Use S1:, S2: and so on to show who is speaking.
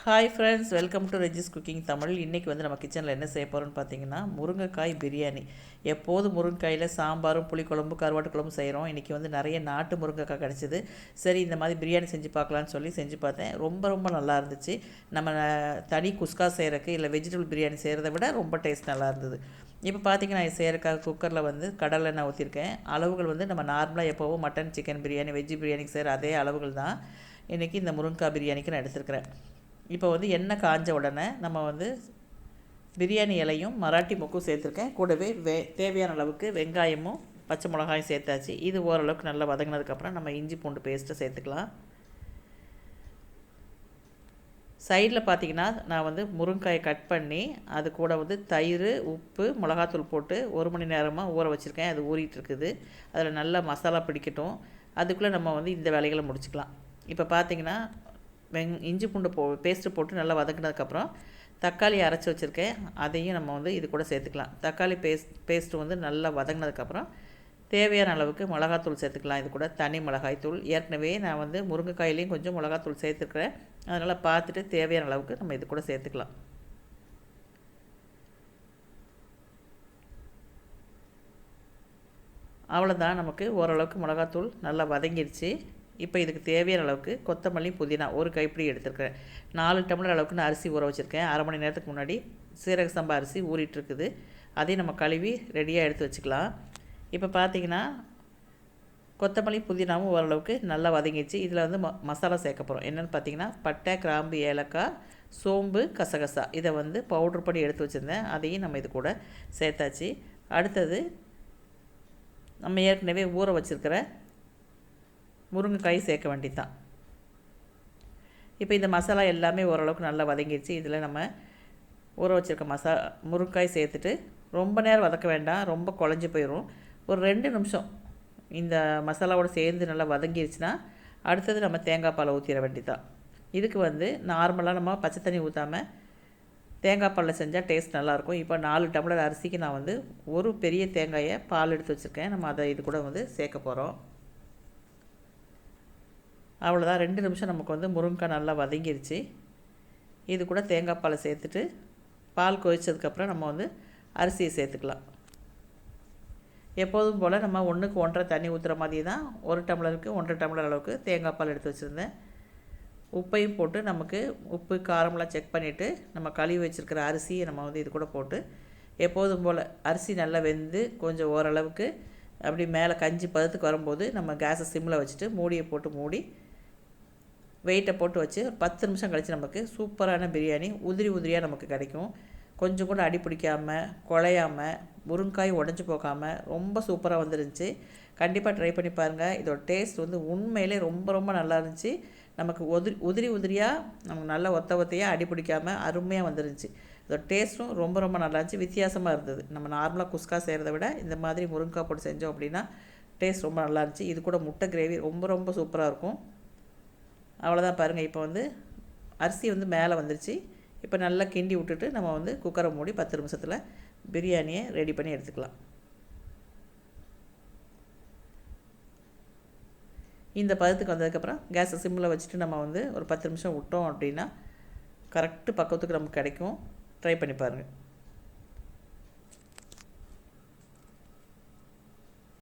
S1: Hi friends, welcome to Regis cooking Tamil. இன்றைக்கி வந்து நம்ம கிச்சனில் என்ன செய்ய போகிறோம்னு பார்த்தீங்கன்னா, முருங்கைக்காய் பிரியாணி. எப்போதும் முருங்கைக்காயில் சாம்பாரும் புளிக்குழம்பு கருவாட்டு குழம்பு செய்கிறோம். இன்றைக்கி வந்து நிறைய நாட்டு முருங்கைக்காய் கிடச்சிது. சரி, இந்த மாதிரி பிரியாணி செஞ்சு பார்க்கலான்னு சொல்லி செஞ்சு பார்த்தேன். ரொம்ப நல்லா இருந்துச்சு. நம்ம தனி குஸ்கா செய்கிறக்கு இல்லை வெஜிடபிள் பிரியாணி செய்கிறத விட ரொம்ப டேஸ்ட் நல்லா இருந்தது. இப்போ பார்த்தீங்கன்னா, நான் செய்கிறக்காக குக்கரில் வந்து கடலை எண்ணெய் ஊற்றிருக்கேன். அளவுகள் வந்து நம்ம நார்மலாக எப்போவும் மட்டன் சிக்கன் பிரியாணி வெஜ்ஜு பிரியாணிக்கு செய்கிற அதே அளவுகள் தான் இன்றைக்கி இந்த முருங்கைக்காய் பிரியாணிக்கு நான் எடுத்துருக்கிறேன். இப்போ வந்து எண்ணெய் காஞ்ச உடனே நம்ம வந்து பிரியாணி இலையும் மராட்டி மொக்கும் சேர்த்துருக்கேன். கூடவே தேவையான அளவுக்கு வெங்காயமும் பச்சை மிளகாயும் சேர்த்தாச்சு. இது ஓரளவுக்கு நல்லா வதங்கினதுக்கப்புறம் நம்ம இஞ்சி பூண்டு பேஸ்ட்டை சேர்த்துக்கலாம். சைடில் பார்த்திங்கன்னா, நான் வந்து முருங்கைக்காயை கட் பண்ணி அது கூட வந்து தயிர், உப்பு, மிளகாத்தூள் போட்டு 1 மணி நேரமாக ஊற வச்சுருக்கேன். அது ஊறிட்டுருக்குது. அதில் நல்லா மசாலா பிடிக்கட்டும். அதுக்குள்ளே நம்ம வந்து இந்த வேலைகளை முடிச்சுக்கலாம். இப்போ பார்த்திங்கன்னா, இஞ்சி பூண்டு பேஸ்ட்டு போட்டு நல்லா வதக்கினதுக்கப்புறம் தக்காளி அரைச்சி வச்சுருக்கேன். அதையும் நம்ம வந்து இது கூட சேர்த்துக்கலாம். தக்காளி பேஸ்ட்டு வந்து நல்லா வதங்கினதுக்கப்புறம் தேவையான அளவுக்கு மிளகாத்தூள் சேர்த்துக்கலாம். இது கூட தனி மிளகாய் தூள். ஏற்கனவே நான் வந்து முருங்கைக்காயிலையும் கொஞ்சம் மிளகாத்தூள் சேர்த்துருக்குறேன். அதனால் பார்த்துட்டு தேவையான அளவுக்கு நம்ம இது கூட சேர்த்துக்கலாம். அவ்வளோதான், நமக்கு ஓரளவுக்கு மிளகாத்தூள் நல்லா வதங்கிடுச்சு. இப்போ இதுக்கு தேவையான அளவுக்கு கொத்தமல்லி, புதினா ஒரு கைப்பிடி எடுத்துருக்கிறேன். 4 டம்ளர் அளவுக்கு நான் அரிசி ஊற வச்சுருக்கேன். அரை மணி நேரத்துக்கு முன்னாடி சீரக சம்பா அரிசி ஊறிட்டுருக்குது. அதையும் நம்ம கழுவி ரெடியாக எடுத்து வச்சுக்கலாம். இப்போ பார்த்திங்கன்னா, கொத்தமல்லி புதினாவும் ஓரளவுக்கு நல்லா வதங்கிடுச்சு. இதில் வந்து மசாலா சேர்க்க போகிறோம். என்னென்னு பார்த்திங்கன்னா, பட்டை, கிராம்பு, ஏலக்காய், சோம்பு, கசகசா இதை வந்து பவுட்ரு பண்ணி எடுத்து வச்சுருந்தேன். அதையும் நம்ம இது கூட சேர்த்தாச்சு. அடுத்தது நம்ம ஏற்கனவே ஊற வச்சுருக்கிற முருங்கைக்காய் சேர்க்க வேண்டியதான். இப்போ இந்த மசாலா எல்லாமே ஓரளவுக்கு நல்லா வதங்கிடுச்சு. இதில் நம்ம ஊற வச்சுருக்க முருங்கைக்காய் சேர்த்துட்டு ரொம்ப நேரம் வதக்க வேண்டாம், ரொம்ப குழஞ்சி போயிடும். ஒரு 2 நிமிஷம் இந்த மசாலாவோடு சேர்ந்து நல்லா வதங்கிடுச்சுன்னா அடுத்தது நம்ம தேங்காய் பாலை ஊற்றிட வேண்டியதான். இதுக்கு வந்து நார்மலாக நம்ம பச்சை தண்ணி ஊற்றாமல் தேங்காய் பாலில் செஞ்சால் டேஸ்ட் நல்லாயிருக்கும். இப்போ 4 டம்ளர் அரிசிக்கு நான் வந்து ஒரு பெரிய தேங்காயை பால் எடுத்து வச்சுருக்கேன். நம்ம அதை இது கூட வந்து சேர்க்க போகிறோம். அவ்வளோதான், 2 நிமிஷம் நமக்கு வந்து முருங்கைக்காய் நல்லா வதங்கிருச்சு. இது கூட தேங்காய் பாலை சேர்த்துட்டு பால் கொதிச்சதுக்கப்புறம் நம்ம வந்து அரிசியை சேர்த்துக்கலாம். எப்போதும் போல் நம்ம 1க்கு 1.5 தண்ணி ஊற்றுற மாதிரி தான் 1 டம்ளருக்கு 1.5 டம்ளர் அளவுக்கு தேங்காய் பால் எடுத்து வச்சுருந்தேன். உப்பையும் போட்டு நமக்கு உப்பு காரமெலாம் செக் பண்ணிவிட்டு நம்ம கழுவி வச்சுருக்கிற அரிசியை நம்ம வந்து இது கூட போட்டு எப்போதும் போல் அரிசி நல்லா வெந்து கொஞ்சம் ஓரளவுக்கு அப்படி மேலே கஞ்சி பதத்துக்கு வரும்போது நம்ம கேஸை சிம்மில் வச்சுட்டு மூடியை போட்டு மூடி வெயிட்டை போட்டு வச்சு 10 நிமிஷம் கழித்து நமக்கு சூப்பரான பிரியாணி உதிரியாக நமக்கு கிடைக்கும். கொஞ்சம் கூட அடி பிடிக்காமல் குழையாமல் முருங்காய் உடஞ்சி போகாமல் ரொம்ப சூப்பராக வந்துருந்துச்சு. கண்டிப்பாக ட்ரை பண்ணி பாருங்கள். இதோட டேஸ்ட் வந்து உண்மையிலே ரொம்ப நல்லா இருந்துச்சு. நமக்கு உதிரியாக நமக்கு நல்லா ஒத்தையாக அடி பிடிக்காமல் அருமையாக வந்துருந்துச்சு. இதோட டேஸ்ட்டும் ரொம்ப நல்லா இருந்துச்சு, வித்தியாசமாக இருந்தது. நம்ம நார்மலாக குஸ்கா செய்கிறத விட இந்த மாதிரி முருங்கைக்காய் போட்டு செஞ்சோம் அப்படின்னா டேஸ்ட் ரொம்ப நல்லா இருந்துச்சு. இது கூட முட்டை கிரேவி ரொம்ப சூப்பராக இருக்கும். அவ்வளோதான், பாருங்கள். இப்போ வந்து அரிசி வந்து மேலே வந்துருச்சு. இப்போ நல்லா கிண்டி விட்டுட்டு நம்ம வந்து குக்கரை மூடி 10 நிமிஷத்தில் பிரியாணியை ரெடி பண்ணி எடுத்துக்கலாம். இந்த பதத்துக்கு வந்ததுக்கப்புறம் கேஸை சிம்மில் வச்சுட்டு நம்ம வந்து ஒரு 10 நிமிஷம் விட்டோம் அப்படின்னா கரெக்டு பக்குவத்துக்கு நமக்கு கிடைக்கும். ட்ரை பண்ணி பாருங்கள்.